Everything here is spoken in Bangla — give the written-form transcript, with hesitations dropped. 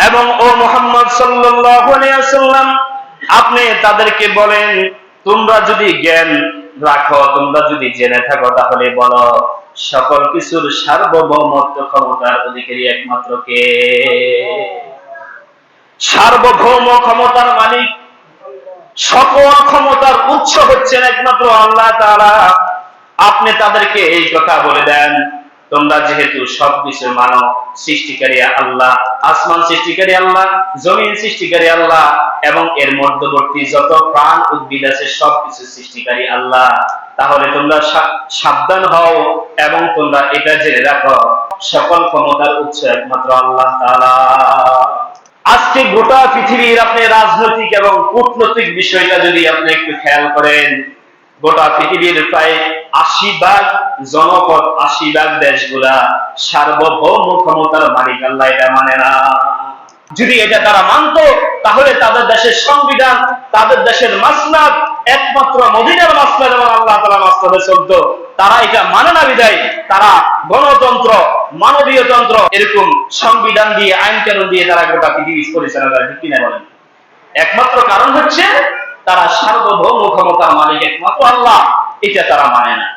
এবং ও মুহাম্মদ সাল্লাল্লাহু আলাইহি ওয়াসাল্লাম, আপনি তাদেরকে বলেন, তোমরা যদি জ্ঞান রাখো, তোমরা যদি জেনে থাকো, তাহলে বলো সকল কিছুর সার্বভৌমত্ব ক্ষমতার অধিকারী একমাত্র কে? সার্বভৌম ক্ষমতার মালিক, সকল ক্ষমতার উৎস হচ্ছেন একমাত্র আল্লাহ তাআলা। আপনি তাদেরকে এই কথা বলে দেন, তোমরা যেহেতু সবকিছু মানো, সৃষ্টিকারী আল্লাহ, আসমান সৃষ্টিকারী আল্লাহ, জমিন সৃষ্টিকারী আল্লাহ, এবং এর মধ্যবর্তী যত প্রাণ উদ্ভিদ আছে সবকিছু সৃষ্টিকারী আল্লাহ, তাহলে তোমরা সাবধান হও এবং তোমরা এটা জেনে রাখো সকল ক্ষমতার উৎস একমাত্র আল্লাহ তাআলা। আজকে গোটা পৃথিবীর আপনি রাজনৈতিক এবং কূটনৈতিক বিষয়টা যদি আপনি একটু খেয়াল করেন, গোটা পৃথিবীর প্রায় ৮০% জনপদ, ৮০% দেশগুলা সার্বভৌম ক্ষমতার মালিক আল্লাহ, এটা মানে না। যদি এটা তারা মানত, তাহলে তাদের দেশের সংবিধান, তাদের দেশের মাসনাদ একমাত্র মদিনার মাসনাদ এবং আল্লাহ তাআলার মাসনাদে চলতো। তারা এটা মানে না বিধায় তারা গণতন্ত্র, মানবীয়তন্ত্র, এরকম সংবিধান দিয়ে, আইন কানুন দিয়ে তারা গোটা পৃথিবী পরিচালনা করে, ঠিক কিনা বলেন? একমাত্র কারণ হচ্ছে তারা সার্বভৌম ক্ষমতার মালিক একমাত্র আল্লাহ, এটা তারা মানে না।